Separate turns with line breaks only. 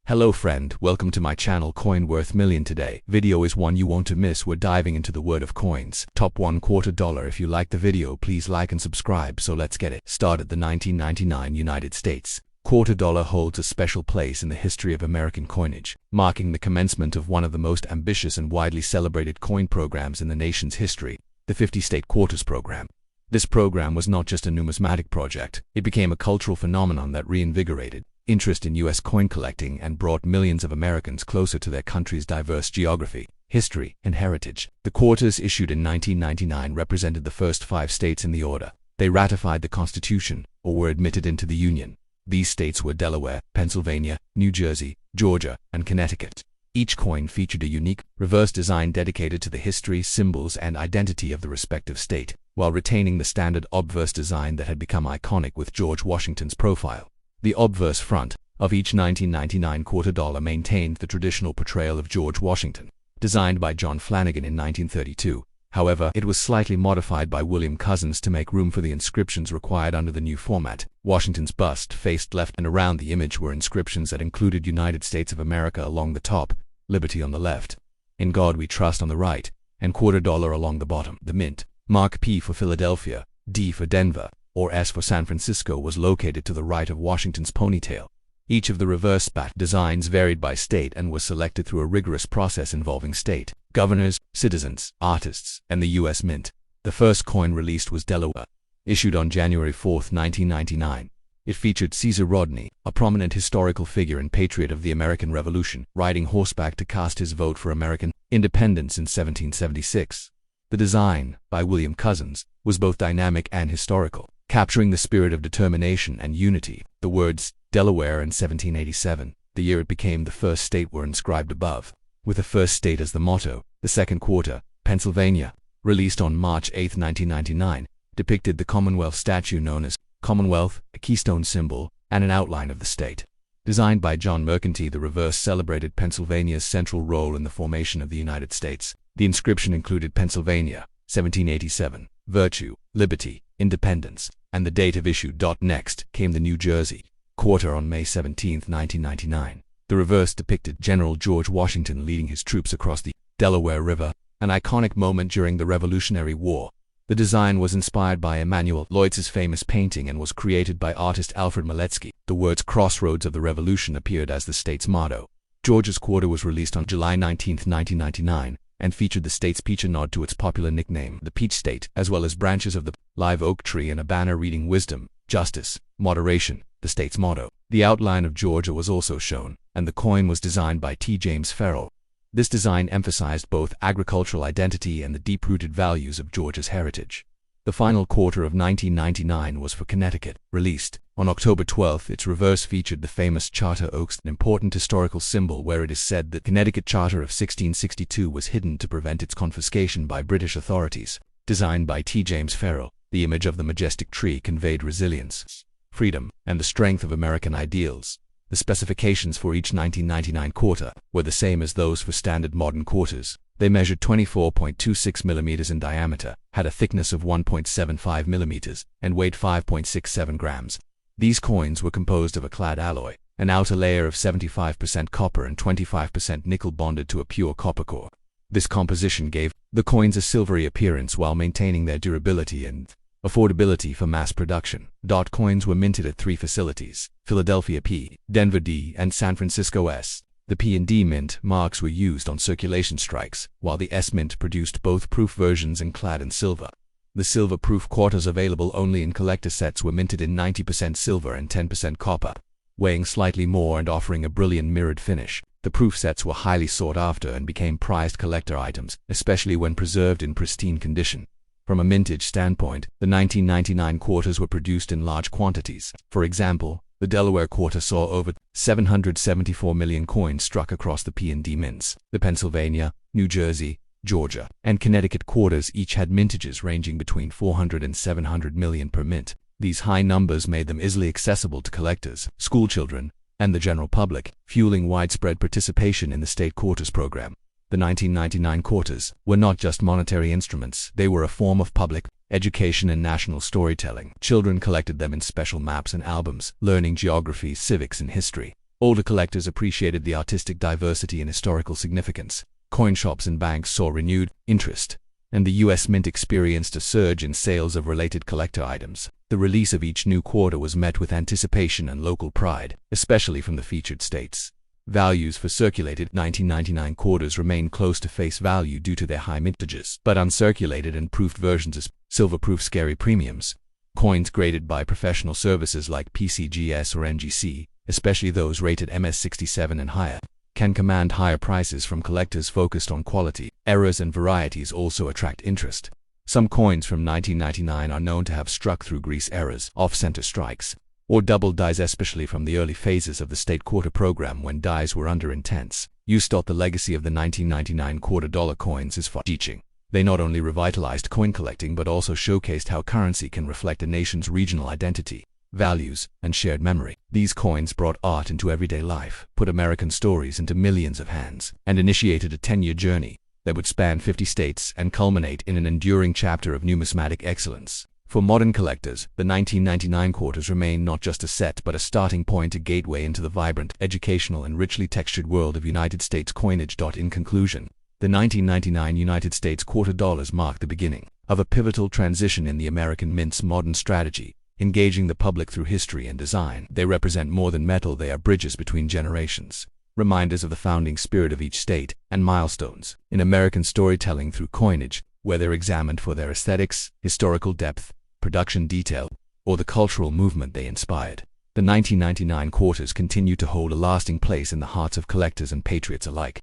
Hello friend, welcome to my channel Coin Worth Million. Today video is one you won't miss. We're diving into the world of coins. Top $1/4. If you like the video, please like and subscribe. So let's get it started. The 1999 United States $1/4 holds a special place in the history of American coinage, marking the commencement of one of the most ambitious and widely celebrated coin programs in the nation's history, the 50-state quarters program. This program was not just a numismatic project, it became a cultural phenomenon that reinvigorated interest in U.S. coin collecting and brought millions of Americans closer to their country's diverse geography, history, and heritage. The quarters issued in 1999 represented the first 5 states in the order. They ratified the Constitution, or were admitted into the Union. These states were Delaware, Pennsylvania, New Jersey, Georgia, and Connecticut. Each coin featured a unique, reverse design dedicated to the history, symbols, and identity of the respective state, while retaining the standard obverse design that had become iconic with George Washington's profile. The obverse front of each 1999 $1/4 maintained the traditional portrayal of George Washington, designed by John Flanagan in 1932. However, it was slightly modified by William Cousins to make room for the inscriptions required under the new format. Washington's bust faced left, and around the image were inscriptions that included United States of America along the top, Liberty on the left, In God We Trust on the right, and $1/4 along the bottom. The mint, mark P for Philadelphia, D for Denver, or S for San Francisco, was located to the right of Washington's ponytail. Each of the reverse bat designs varied by state and was selected through a rigorous process involving state governors, citizens, artists, and the U.S. Mint. The first coin released was Delaware, issued on January 4, 1999. It featured Caesar Rodney, a prominent historical figure and patriot of the American Revolution, riding horseback to cast his vote for American independence in 1776. The design, by William Cousins, was both dynamic and historical, capturing the spirit of determination and unity. The words Delaware in 1787, the year it became the first state, were inscribed above, with the first state as the motto. The second quarter, Pennsylvania, released on March 8, 1999, depicted the Commonwealth statue known as Commonwealth, a keystone symbol, and an outline of the state. Designed by John Mercanti, the reverse celebrated Pennsylvania's central role in the formation of the United States. The inscription included Pennsylvania, 1787, virtue, liberty, independence, and the date of issue. Next came the New Jersey $1/4 on May 17, 1999. The reverse depicted General George Washington leading his troops across the Delaware River, an iconic moment during the Revolutionary War. The design was inspired by Emanuel Lewitz's famous painting and was created by artist Alfred Maletsky. The words "Crossroads of the Revolution" appeared as the state's motto. Georgia's $1/4 was released on July 19, 1999, and featured the state's peach, a nod to its popular nickname, the Peach State, as well as branches of the live oak tree and a banner reading "Wisdom, Justice, Moderation," the state's motto. The outline of Georgia was also shown, and the coin was designed by T. James Farrell. This design emphasized both agricultural identity and the deep-rooted values of Georgia's heritage. The final $1/4 of 1999 was for Connecticut. Released on October 12, its reverse featured the famous Charter Oaks, an important historical symbol where it is said that the Connecticut Charter of 1662 was hidden to prevent its confiscation by British authorities. Designed by T. James Farrell, the image of the majestic tree conveyed resilience, freedom, and the strength of American ideals. The specifications for each 1999 $1/4 were the same as those for standard modern quarters. They measured 24.26 millimeters in diameter, had a thickness of 1.75 millimeters, and weighed 5.67 grams. These coins were composed of a clad alloy, an outer layer of 75% copper and 25% nickel bonded to a pure copper core. This composition gave the coins a silvery appearance while maintaining their durability and affordability for mass production. Coins were minted at 3 facilities: Philadelphia P, Denver D, and San Francisco S. The P and D mint marks were used on circulation strikes, while the S mint produced both proof versions and clad in silver. The silver-proof $1/4s, available only in collector sets, were minted in 90% silver and 10% copper, weighing slightly more and offering a brilliant mirrored finish. The proof sets were highly sought after and became prized collector items, especially when preserved in pristine condition. From a mintage standpoint, the 1999 $1/4s were produced in large quantities. For example, the Delaware $1/4 saw over 774 million coins struck across the P and D mints. The Pennsylvania, New Jersey, Georgia, and Connecticut $1/4s each had mintages ranging between 400 and 700 million per mint. These high numbers made them easily accessible to collectors, schoolchildren, and the general public, fueling widespread participation in the state quarters program. The 1999 $1/4s were not just monetary instruments, they were a form of public education and national storytelling. Children collected them in special maps and albums, learning geography, civics, and history. Older collectors appreciated the artistic diversity and historical significance. Coin shops and banks saw renewed interest, and the U.S. Mint experienced a surge in sales of related collector items. The release of each new quarter was met with anticipation and local pride, especially from the featured states. Values for circulated 1999 quarters remained close to face value due to their high mintages, but uncirculated and proofed versions as silver-proof scary premiums. Coins graded by professional services like PCGS or NGC, especially those rated MS67 and higher, can command higher prices from collectors focused on quality. Errors and varieties also attract interest. Some coins from 1999 are known to have struck through grease errors, off-center strikes, or double dies, especially from the early phases of the state quarter program when dies were under intense use. The legacy of the 1999 quarter-dollar coins is far-reaching. They not only revitalized coin collecting but also showcased how currency can reflect a nation's regional identity, values, and shared memory. These coins brought art into everyday life, put American stories into millions of hands, and initiated a 10-year journey that would span 50 states and culminate in an enduring chapter of numismatic excellence. For modern collectors, the 1999 quarters remain not just a set but a starting point, a gateway into the vibrant, educational, and richly textured world of United States coinage. In conclusion, the 1999 United States quarter dollars mark the beginning of a pivotal transition in the American Mint's modern strategy, engaging the public through history and design. They represent more than metal, they are bridges between generations, reminders of the founding spirit of each state, and milestones in American storytelling through coinage, whether examined for their aesthetics, historical depth, production detail, or the cultural movement they inspired. The 1999 quarters continue to hold a lasting place in the hearts of collectors and patriots alike.